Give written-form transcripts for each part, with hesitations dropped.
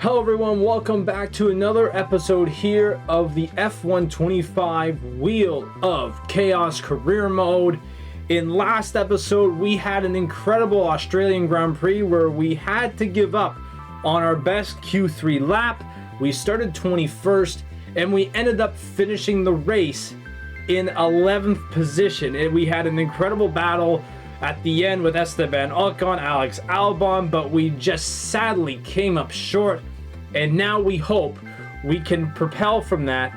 Hello everyone, welcome back to another episode here of the F125 Wheel of Chaos Career Mode. In last episode, we had an incredible Australian Grand Prix where we had to give up on our best Q3 lap. We started 21st and we ended up finishing the race in 11th position. And we had an incredible battle at the end with Esteban Ocon, Alex Albon, but we just sadly came up short. And now we hope we can propel from that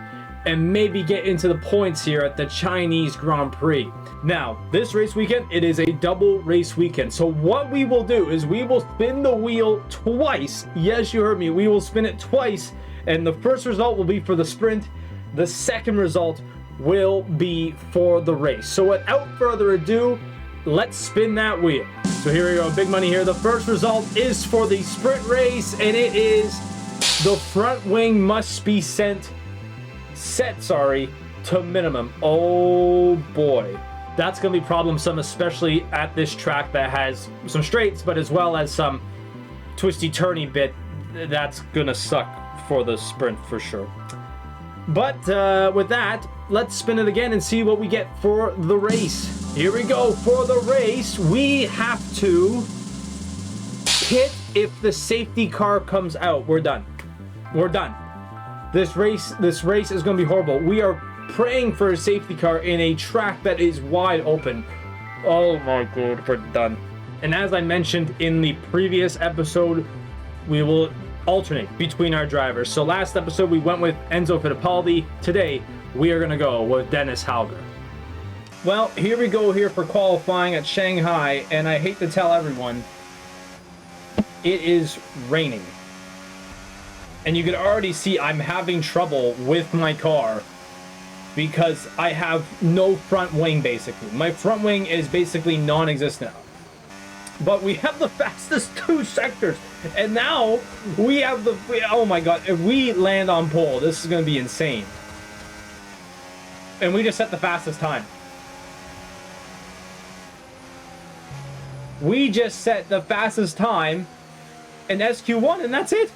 and maybe get into the points here at the Chinese Grand Prix. Now, this race weekend, it is a double race weekend. So what we will do is we will spin the wheel twice. Yes, you heard me. We will spin it twice. And the first result will be for the sprint. The second result will be for the race. So without further ado, let's spin that wheel. So here we go, big money here. The first result is for the sprint race, and it is the front wing must be set to minimum. Oh boy, that's gonna be problemsome, especially at this track that has some straights, but as well as some twisty turny bit. That's gonna suck for the sprint for sure. But with that, let's spin it again and see what we get for the race. Here we go for the race. We have to pit if the safety car comes out. We're done. We're done. This race is going to be horrible. We are praying for a safety car in a track that is wide open. Oh my god, we're done. And as I mentioned in the previous episode, we will alternate between our drivers. So last episode we went with Enzo Fittipaldi. Today we are going to go with Dennis Hauger. Well, here we go here for qualifying at Shanghai, and I hate to tell everyone, it is raining. And you can already see I'm having trouble with my car because I have no front wing basically. My front wing is basically non-existent. But we have the fastest two sectors, and now we have oh my god, if we land on pole, this is going to be insane. And we just set the fastest time. We just set the fastest time in SQ1, and that's it.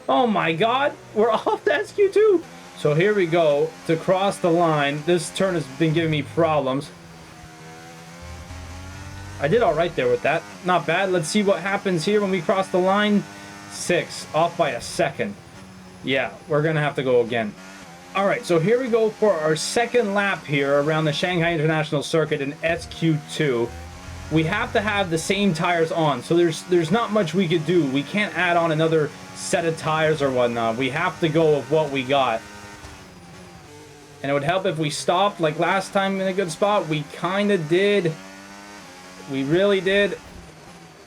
Oh my god, we're off to SQ2. So here we go to cross the line. This turn has been giving me problems. I did all right there with that. Not bad. Let's see what happens here when we cross the line. 6, off by a second. Yeah, we're going to have to go again. All right, so here we go for our second lap here around the Shanghai International Circuit in SQ2. We have to have the same tires on, so there's not much we could do. We can't add on another set of tires or whatnot. We have to go with what we got. And it would help if we stopped like last time in a good spot. We kind of did. We really did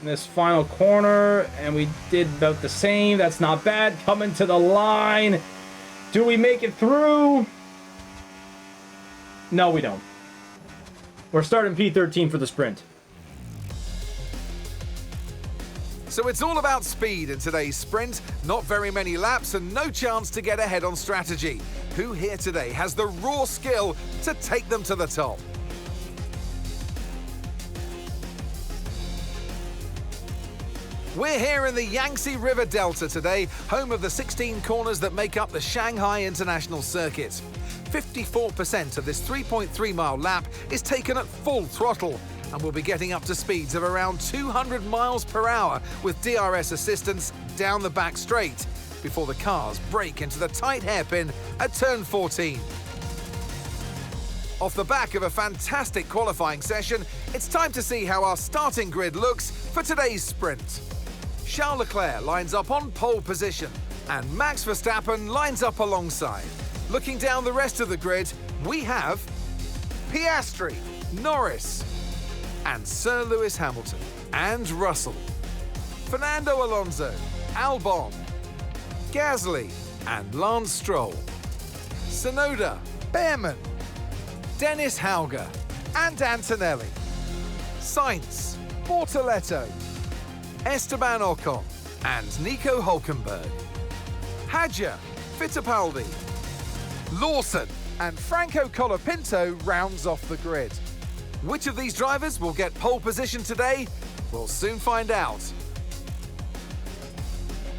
in this final corner, and we did about the same. That's not bad. Coming to the line. Do we make it through? No, we don't. We're starting P13 for the sprint. So it's all about speed in today's sprint. Not very many laps and no chance to get ahead on strategy. Who here today has the raw skill to take them to the top? We're here in the Yangtze River Delta today, home of the 16 corners that make up the Shanghai International Circuit. 54% of this 3.3-mile lap is taken at full throttle, and we'll be getting up to speeds of around 200 miles per hour with DRS assistance down the back straight before the cars break into the tight hairpin at turn 14. Off the back of a fantastic qualifying session, it's time to see how our starting grid looks for today's sprint. Charles Leclerc lines up on pole position, and Max Verstappen lines up alongside. Looking down the rest of the grid, we have Piastri, Norris, and Sir Lewis Hamilton, and Russell, Fernando Alonso, Albon, Gasly, and Lance Stroll, Tsunoda, Behrman, Dennis Hauger, and Antonelli, Sainz, Bortoletto, Esteban Ocon, and Nico Hülkenberg, Hadjar, Fittipaldi, Lawson, and Franco Colapinto rounds off the grid. Which of these drivers will get pole position today? We'll soon find out.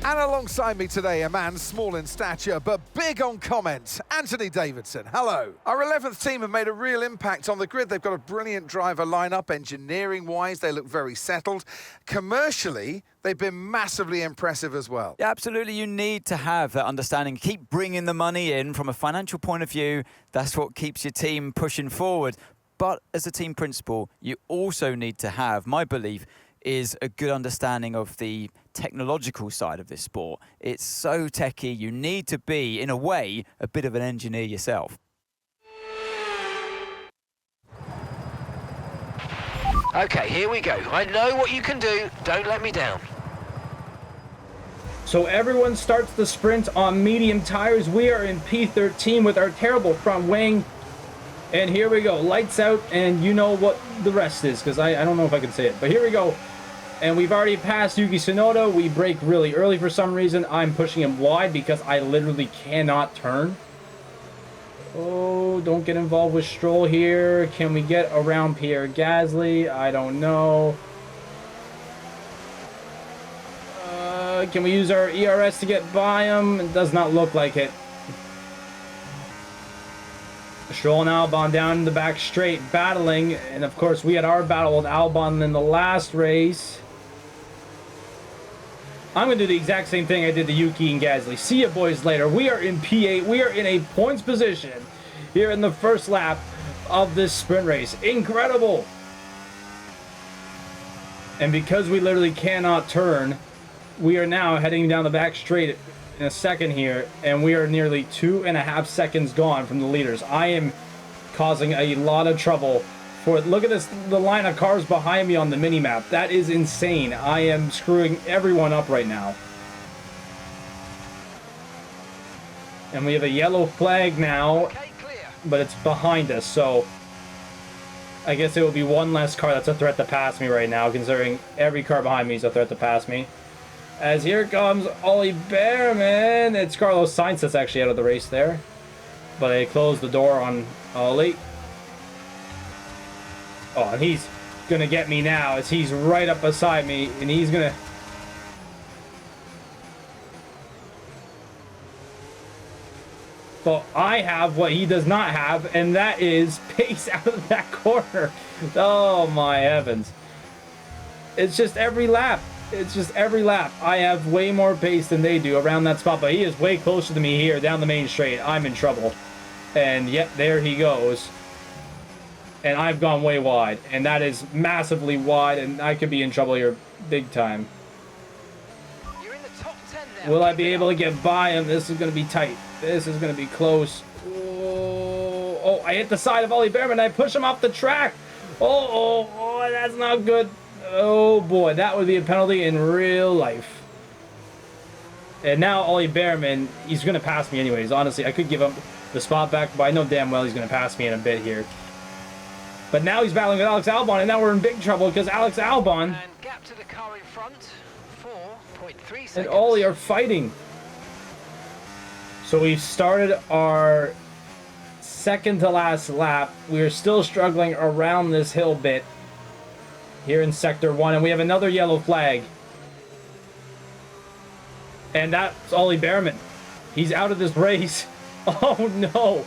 And alongside me today, a man small in stature but big on comment, Anthony Davidson. Hello. Our 11th team have made a real impact on the grid. They've got a brilliant driver lineup. Engineering-wise, they look very settled. Commercially, they've been massively impressive as well. Yeah, absolutely. You need to have that understanding. Keep bringing the money in from a financial point of view. That's what keeps your team pushing forward. But as a team principal, you also need to have, my belief, is a good understanding of the technological side of this sport. It's so techy. You need to be, in a way, a bit of an engineer yourself. Okay, here we go. I know what you can do. Don't let me down. So everyone starts the sprint on medium tires. We are in P13 with our terrible front wing. And here we go. Lights out, and you know what the rest is, because I don't know if I can say it. But here we go. And we've already passed Yuki Tsunoda. We brake really early for some reason. I'm pushing him wide because I literally cannot turn. Oh, don't get involved with Stroll here. Can we get around Pierre Gasly? I don't know. Can we use our ERS to get by him? It does not look like it. Stroll and Albon down in the back straight, battling. And of course, we had our battle with Albon in the last race. I'm going to do the exact same thing I did to Yuki and Gasly. See you boys later. We are in P8. We are in a points position here in the first lap of this sprint race. Incredible. And because we literally cannot turn, we are now heading down the back straight in a second here, and we are nearly 2.5 seconds gone from the leaders. I am causing a lot of trouble for, look at this, the line of cars behind me on the mini-map. That is insane. I am screwing everyone up right now. And we have a yellow flag now, but it's behind us, so I guess it will be one less car that's a threat to pass me right now, considering every car behind me is a threat to pass me. As here comes Ollie Behrman. It's Carlos Sainz that's actually out of the race there. But they closed the door on Ollie. Oh, and he's going to get me now as he's right up beside me. And he's going to... Well, I have what he does not have, and that is pace out of that corner. Oh, my heavens. It's just every lap. It's just every lap. I have way more pace than they do around that spot, but he is way closer to me here down the main straight. I'm in trouble. And yet, there he goes. And I've gone way wide, and that is massively wide, and I could be in trouble here big time. You're in the top 10 now. Will I be able to get by him? This is going to be tight. This is going to be close. Oh, I hit the side of Ollie Behrman. I push him off the track. Oh, that's not good. Oh boy, that would be a penalty in real life. And now Ollie Behrman, he's going to pass me anyways. Honestly, I could give him the spot back, but I know damn well he's going to pass me in a bit here. But now he's battling with Alex Albon, and now we're in big trouble because Alex Albon And gap to the car in front, 4.3 seconds. and Ollie are fighting. So we've started our second to last lap. We're still struggling around this hill bit here in Sector 1, and we have another yellow flag. And that's Ollie Behrman. He's out of this race. Oh no.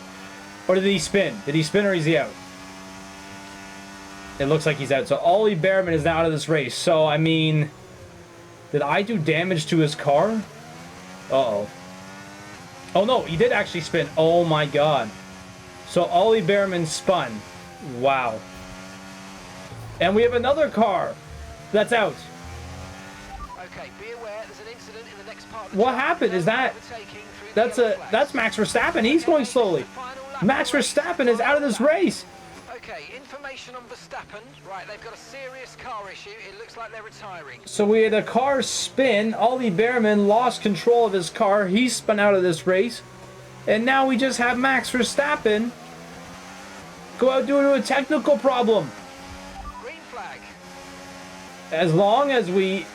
Or did he spin? Did he spin or is he out? It looks like he's out. So Ollie Behrman is now out of this race. So, I mean, did I do damage to his car? Uh-oh. Oh no, he did actually spin. Oh my god. So Ollie Behrman spun. Wow. And we have another car that's out. Okay, be aware there's an incident in the next part of the What track. happened? Is that... That's Max Verstappen. He's going slowly. Max Verstappen is out of this race. Okay, information on Verstappen. Right, they've got a serious car issue. It looks like they're retiring. So we had a car spin. Ollie Behrman lost control of his car. He spun out of this race. And now we just have Max Verstappen go out due to a technical problem. Green flag. As long as we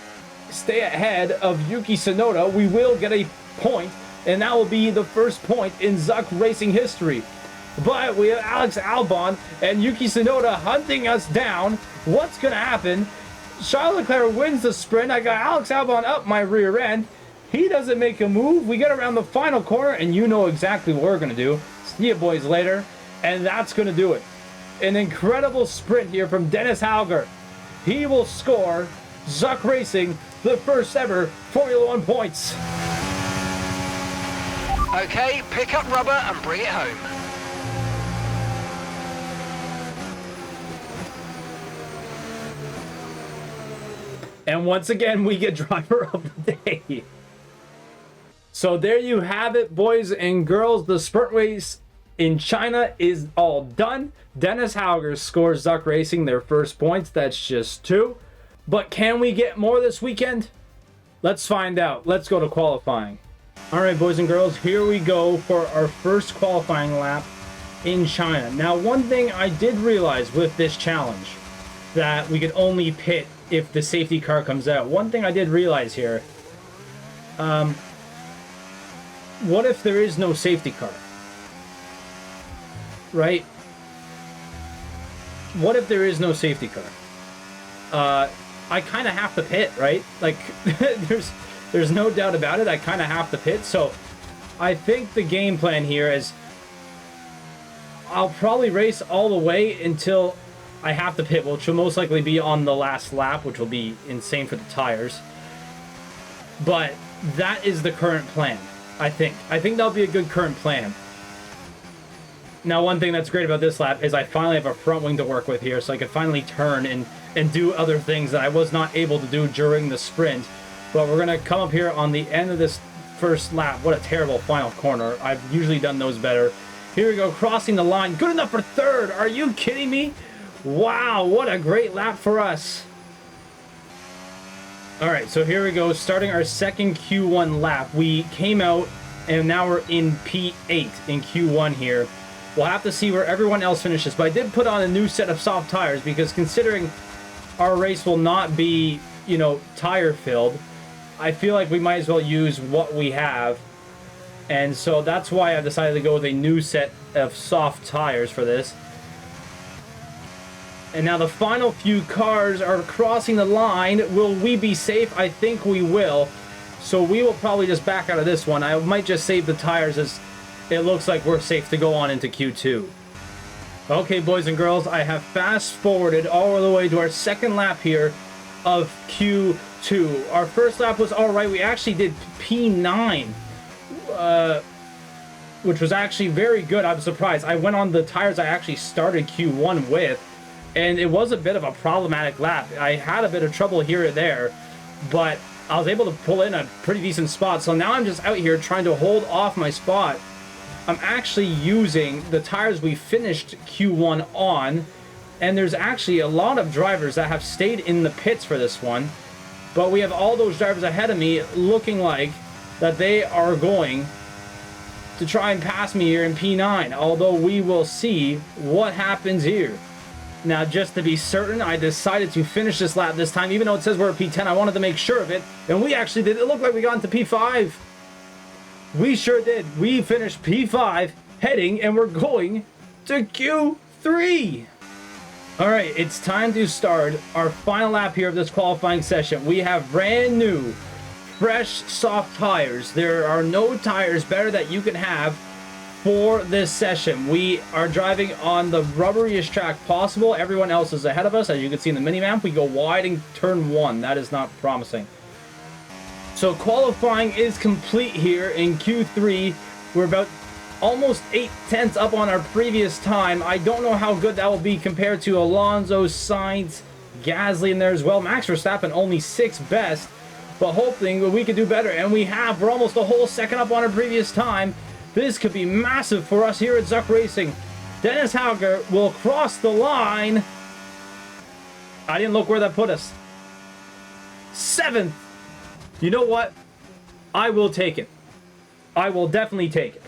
stay ahead of Yuki Tsunoda, we will get a point. And that will be the first point in Zuck racing history. But we have Alex Albon and Yuki Tsunoda hunting us down. What's going to happen? Charles Leclerc wins the sprint. I got Alex Albon up my rear end. He doesn't make a move. We get around the final corner, and you know exactly what we're going to do. See you boys later. And that's going to do it. An incredible sprint here from Dennis Hauger. He will score Zuck Racing the first ever Formula One points. Okay, pick up rubber and bring it home. And once again, we get driver of the day. So there you have it, boys and girls. The sprint race in China is all done. Dennis Hauger scores Zuck Racing their first points. That's just 2. But can we get more this weekend? Let's find out. Let's go to qualifying. All right, boys and girls, here we go for our first qualifying lap in China. Now, one thing I did realize with this challenge, that we could only pit if the safety car comes out. One thing I did realize here, what if there is no safety car? Right? What if there is no safety car? I kind of have to pit, right? Like, there's no doubt about it. I kind of have to pit. So I think the game plan here is I'll probably race all the way until I have to pit, which will most likely be on the last lap, which will be insane for the tires. But that is the current plan, I think. I think that'll be a good current plan. Now, one thing that's great about this lap is I finally have a front wing to work with here, so I can finally turn and do other things that I was not able to do during the sprint. But we're going to come up here on the end of this first lap. What a terrible final corner. I've usually done those better. Here we go, crossing the line. Good enough for third. Are you kidding me? Wow, what a great lap for us. All right, so here we go, starting our second Q1 lap. We came out, and now we're in P8 in Q1 here. We'll have to see where everyone else finishes, but I did put on a new set of soft tires because considering our race will not be, you know, tire filled, I feel like we might as well use what we have. And so that's why I decided to go with a new set of soft tires for this. And now the final few cars are crossing the line. Will we be safe? I think we will. So we will probably just back out of this one. I might just save the tires as it looks like we're safe to go on into Q2. Okay, boys and girls, I have fast forwarded all the way to our second lap here of Q2. Our first lap was all right. We actually did P9, which was actually very good. I was surprised. I went on the tires I actually started Q1 with, and it was a bit of a problematic lap. I had a bit of trouble here and there, but I was able to pull in a pretty decent spot. So now I'm just out here trying to hold off my spot. I'm actually using the tires we finished Q1 on, and there's actually a lot of drivers that have stayed in the pits for this one, but we have all those drivers ahead of me looking like that they are going to try and pass me here in P9, although we will see what happens here. Now, just to be certain, I decided to finish this lap this time, even though it says we're at P10, I wanted to make sure of it, and we actually did. It looked like we got into P5. We sure did. We finished P5, heading, and we're going to Q3. All right, it's time to start our final lap here of this qualifying session. We have brand new, fresh, soft tires. There are no tires better that you can have for this session. We are driving on the rubberiest track possible. Everyone else is ahead of us. As you can see in the mini-map, we go wide in turn 1. That is not promising. So qualifying is complete here in Q3. We're about almost 8/10 up on our previous time. I don't know how good that will be compared to Alonso, Sainz, Gasly in there as well. Max Verstappen only 6th best, but hoping we could do better. And we have. We're almost a whole second up on our previous time. This could be massive for us here at Zuck Racing. Dennis Hauger will cross the line. I didn't look where that put us. 7th. You know what? I will take it. I will definitely take it.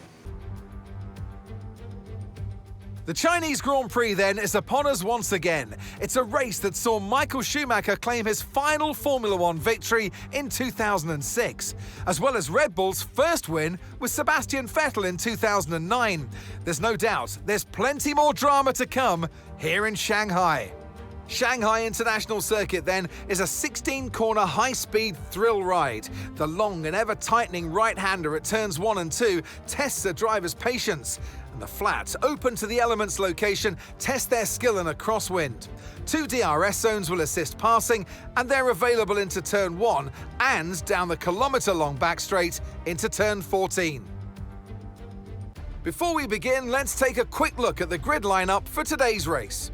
The Chinese Grand Prix then is upon us once again. It's a race that saw Michael Schumacher claim his final Formula One victory in 2006, as well as Red Bull's first win with Sebastian Vettel in 2009. There's no doubt there's plenty more drama to come here in Shanghai. Shanghai International Circuit, then, is a 16-corner high-speed thrill ride. The long and ever-tightening right-hander at turns 1 and 2 tests a driver's patience. And the flat, open to the elements location, test their skill in a crosswind. 2 DRS zones will assist passing, and they're available into turn 1 and down the kilometre-long back straight into turn 14. Before we begin, let's take a quick look at the grid lineup for today's race.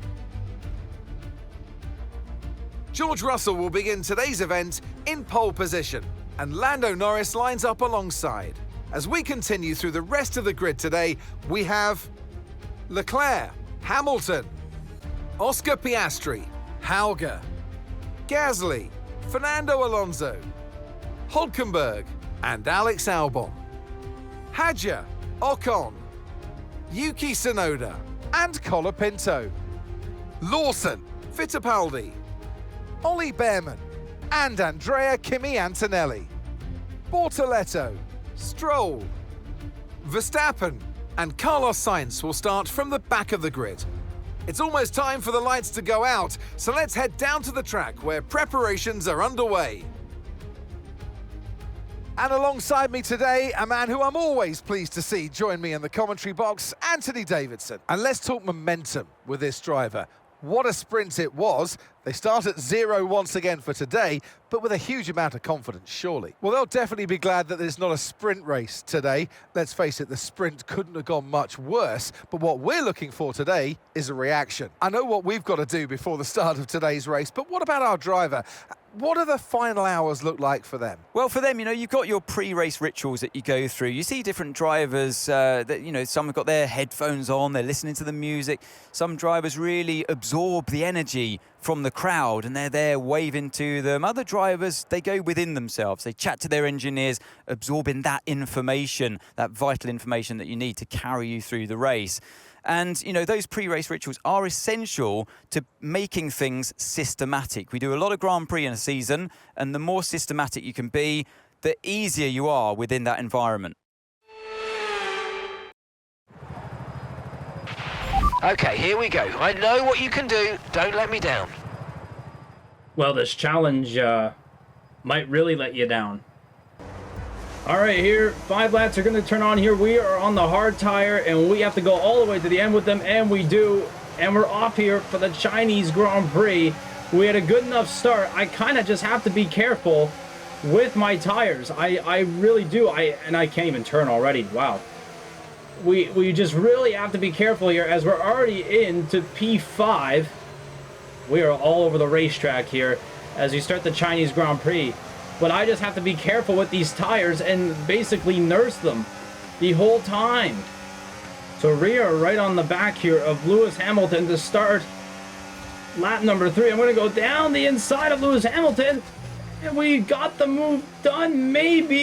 George Russell will begin today's event in pole position, and Lando Norris lines up alongside. As we continue through the rest of the grid today, we have Leclerc, Hamilton, Oscar Piastri, Hauger, Gasly, Fernando Alonso, Hülkenberg, and Alex Albon, Hadjar, Ocon, Yuki Tsunoda, and Colapinto, Lawson, Fittipaldi, Ollie Behrman, and Andrea Kimi Antonelli, Bortoletto, Stroll, Verstappen, and Carlos Sainz will start from the back of the grid. It's almost time for the lights to go out, so let's head down to the track where preparations are underway. And alongside me today, a man who I'm always pleased to see join me in the commentary box, Anthony Davidson. And let's talk momentum with this driver. What a sprint it was. They start at 0 once again for today, but with a huge amount of confidence, surely. Well, they'll definitely be glad that there's not a sprint race today. Let's face it, the sprint couldn't have gone much worse, but what we're looking for today is a reaction. I know what we've got to do before the start of today's race, but what about our driver? What do the final hours look like for them? Well, for them, you've got your pre-race rituals that you go through. You see different drivers that, some have got their headphones on, they're listening to the music. Some drivers really absorb the energy from the crowd and they're there waving to them. Other drivers, they go within themselves. They chat to their engineers, absorbing that information, that vital information that you need to carry you through the race. And, those pre-race rituals are essential to making things systematic. We do a lot of Grand Prix in a season, and the more systematic you can be, the easier you are within that environment. Okay, here we go. I know what you can do. Don't let me down. Well, this challenge might really let you down. All right, here, 5 laps are going to turn on here. We are on the hard tire, and we have to go all the way to the end with them, and we do. And we're off here for the Chinese Grand Prix. We had a good enough start. I kind of just have to be careful with my tires. I really do. And I can't even turn already. Wow. We just really have to be careful here as we're already into P5. We are all over the racetrack here as we start the Chinese Grand Prix. But I just have to be careful with these tires and basically nurse them the whole time. So we are right on the back here of Lewis Hamilton to start lap number 3. I'm going to go down the inside of Lewis Hamilton. And we got the move done, maybe.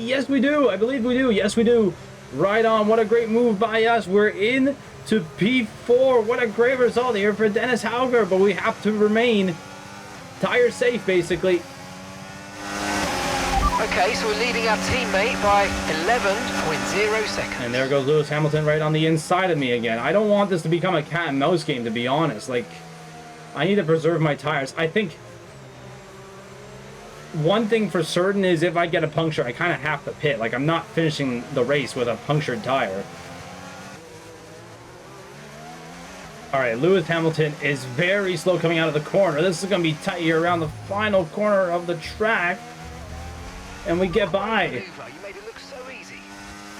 Yes, we do. I believe we do. Yes, we do. Right on. What a great move by us. We're in to P4. What a great result here for Dennis Hauger. But we have to remain tire safe, basically. Okay, so we're leading our teammate by 11.0 seconds. And there goes Lewis Hamilton right on the inside of me again. I don't want this to become a cat and mouse game, to be honest. Like, I need to preserve my tires. I think one thing for certain is if I get a puncture, I kind of have to pit. Like, I'm not finishing the race with a punctured tire. All right, Lewis Hamilton is very slow coming out of the corner. This is going to be tight here around the final corner of the track. And we get by.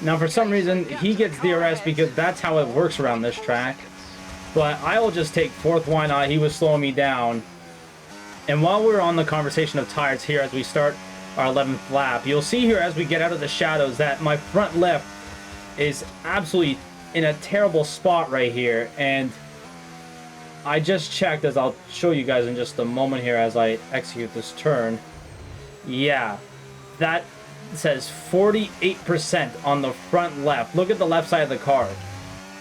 Now, for some reason, he gets DRS because that's how it works around this track. But I will just take 4th. Why not? He was slowing me down. And while we're on the conversation of tires here as we start our 11th lap, you'll see here as we get out of the shadows that my front left is absolutely in a terrible spot right here. And I just checked, as I'll show you guys in just a moment here as I execute this turn. Yeah, that says 48% on the front left. Look at the left side of the car.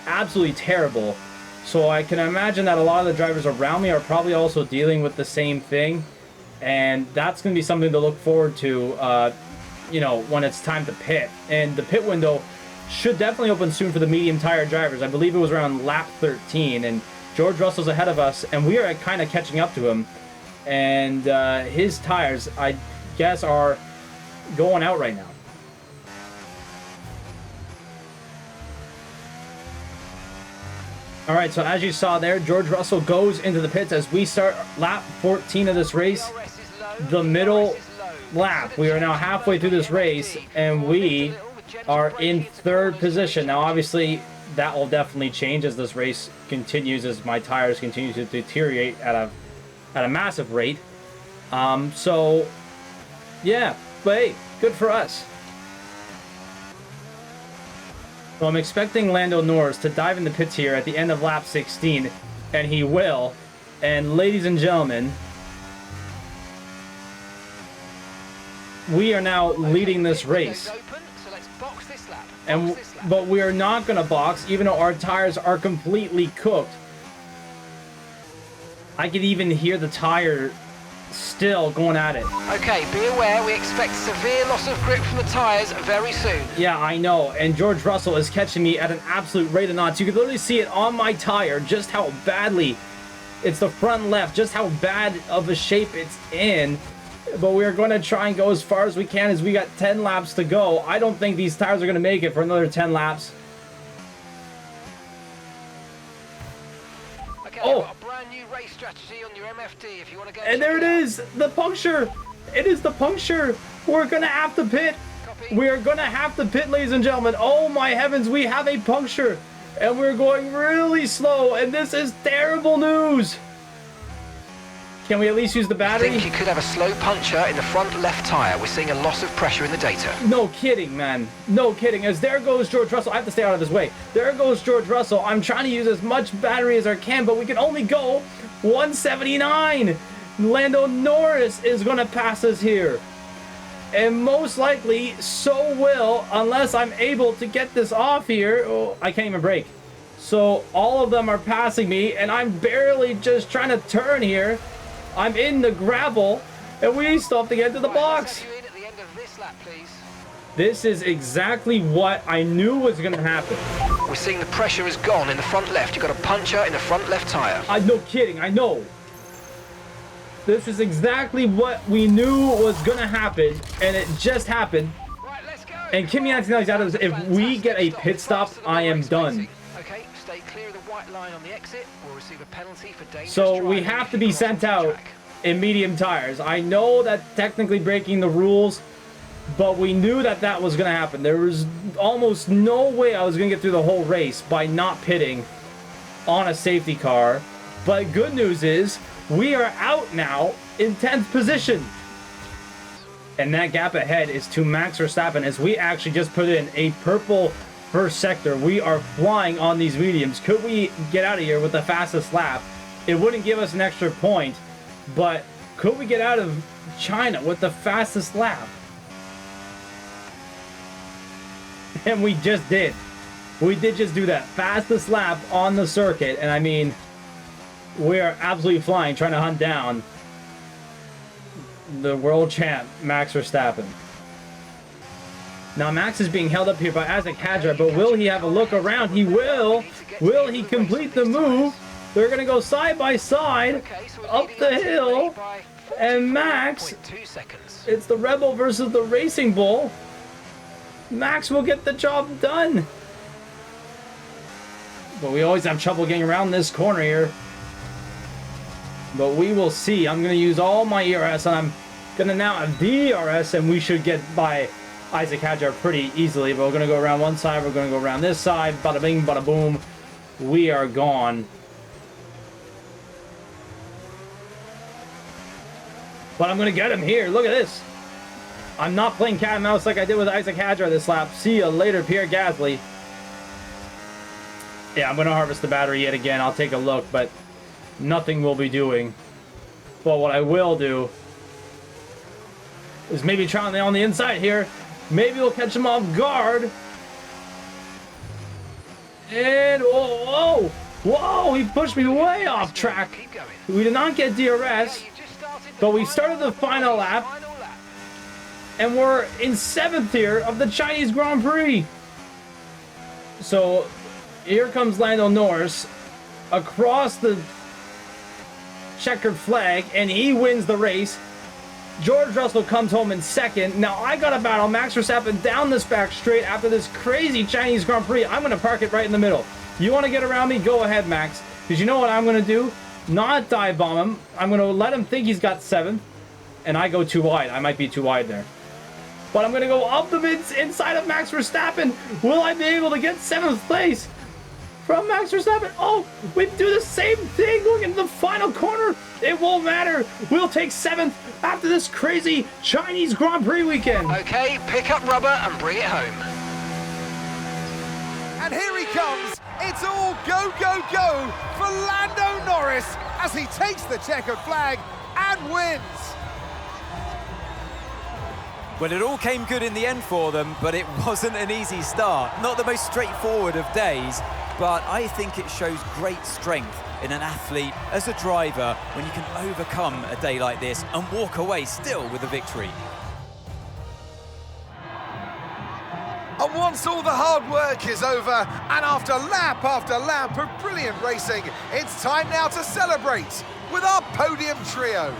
Absolutely terrible. So I can imagine that a lot of the drivers around me are probably also dealing with the same thing. And that's going to be something to look forward to, when it's time to pit. And the pit window should definitely open soon for the medium tire drivers. I believe it was around lap 13. And George Russell's ahead of us, and we are kind of catching up to him. And his tires, I guess, are going out right now. All right, so as you saw there, George Russell goes into the pits as we start lap 14 of this race. The middle lap. We are now halfway through this race, and we are in third position. Now, obviously, that will definitely change as this race continues, as my tires continue to deteriorate at a massive rate. So, yeah, but hey, good for us. So I'm expecting Lando Norris to dive in the pits here at the end of lap 16, and he will. And ladies and gentlemen, we are now leading this race. But we are not going to box, even though our tires are completely cooked. I could even hear the tire still going at it. Okay, be aware, we expect severe loss of grip from the tires very soon. Yeah, I know, and George Russell is catching me at an absolute rate of knots. You can literally see it on my tire, just how badly, it's the front left, just how bad of a shape it's in. But we're going to try and go as far as we can, as we got 10 laps to go. I don't think these tires are going to make it for another 10 laps. Okay, I've got a brand new race strategy on your MFD if you want to go. And there it is, the puncture. It is the puncture. We're going to have to pit. Copy. We are going to have to pit, ladies and gentlemen. Oh my heavens, we have a puncture. And we're going really slow, and this is terrible news. Can we at least use the battery? I think you could have a slow puncture in the front left tyre. We're seeing a loss of pressure in the data. No kidding, man. No kidding. As there goes George Russell. I have to stay out of his way. There goes George Russell. I'm trying to use as much battery as I can, but we can only go 179. Lando Norris is going to pass us here. And most likely, so will, unless I'm able to get this off here. Oh, I can't even brake. So all of them are passing me, and I'm barely just trying to turn here. I'm in the gravel, and we still have to get to the box. You in at the end of this lap, please. This is exactly what I knew was going to happen. We're seeing the pressure is gone in the front left. You've got a puncture in the front left tyre. No kidding, I know. This is exactly what we knew was going to happen, and it just happened. Right, let's go. And Kimi Antonelli's out of this. If we get a pit stop, I am done. Okay, stay clear of the white line on the exit. We'll receive a penalty for dangerous So we driving have to if be you sent cross the out track. in medium tires. I know that's technically breaking the rules, but we knew that that was going to happen. There was almost no way I was going to get through the whole race by not pitting on a safety car. But good news is we are out now in 10th position. And that gap ahead is to Max Verstappen, as we actually just put in a purple first sector. We are flying on these mediums. Could we get out of here with the fastest lap? It wouldn't give us an extra point, but could we get out of China with the fastest lap? And we just did. We did just do that. Fastest lap on the circuit. And I mean, we are absolutely flying, trying to hunt down the world champ, Max Verstappen. Now, Max is being held up here by Isaac Hadjar, but will he have a look around? He will. Will he complete the move? They're going to go side by side up the hill. And Max, it's the Rebel versus the Racing Bull. Max will get the job done. But we always have trouble getting around this corner here. But we will see. I'm going to use all my ERS, and I'm going to now have DRS, and we should get by Isaac Hadjar pretty easily. But we're going to go around one side. We're going to go around this side. Bada bing, bada boom. We are gone. But I'm going to get him here. Look at this. I'm not playing cat and mouse like I did with Isaac Hadjar this lap. See you later, Pierre Gasly. Yeah, I'm going to harvest the battery yet again. I'll take a look, but nothing we'll be doing. But what I will do is maybe try on the inside here. Maybe we'll catch him off guard. And whoa, whoa, he pushed me way off track. We did not get DRS, but we started the final lap, and we're in 7th here of the Chinese Grand Prix. So here comes Lando Norris. across the checkered flag, and he wins the race. George Russell comes home in second. Now I gotta battle Max Verstappen down this back straight after this crazy Chinese Grand Prix. I'm gonna park it right in the middle. You wanna get around me? Go ahead, Max. Because you know what I'm gonna do? Not dive bomb him. I'm gonna let him think he's got 7th, and I go too wide. I might be too wide there. But I'm gonna go up the mids inside of Max Verstappen. Will I be able to get 7th place from Max Verstappen? Oh, we do the same thing going into the final corner. It won't matter. We'll take 7th after this crazy Chinese Grand Prix weekend. Okay, pick up rubber and bring it home. And here he comes. It's all go, go, go for Lando Norris as he takes the checkered flag and wins. Well, it all came good in the end for them, but it wasn't an easy start. Not the most straightforward of days, but I think it shows great strength in an athlete as a driver when you can overcome a day like this and walk away still with a victory. And once all the hard work is over, and after lap of brilliant racing, it's time now to celebrate with our podium trio.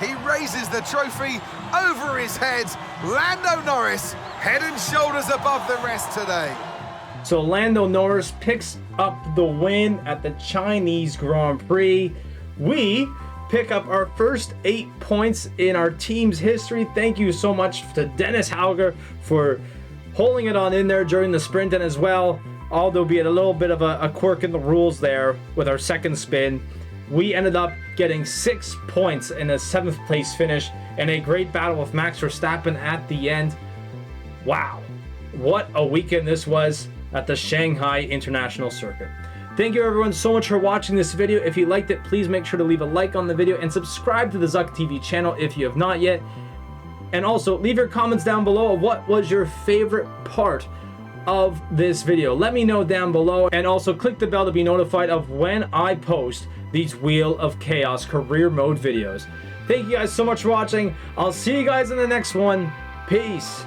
He raises the trophy over his head. Lando Norris, head and shoulders above the rest today. So Lando Norris picks up the win at the Chinese Grand Prix. We pick up our first 8 points in our team's history. Thank you so much to Dennis Hauger for holding it on in there during the sprint, and as well, although be it a little bit of a quirk in the rules there with our second spin, we ended up getting 6 points in a 7th place finish and a great battle with Max Verstappen at the end. Wow, what a weekend this was at the Shanghai International Circuit. Thank you everyone so much for watching this video. If you liked it, please make sure to leave a like on the video and subscribe to the Zuck TV channel if you have not yet. And also leave your comments down below of what was your favorite part of this video. Let me know down below, and also click the bell to be notified of when I post these Wheel of Chaos career mode videos. Thank you guys so much for watching. I'll see you guys in the next one. Peace.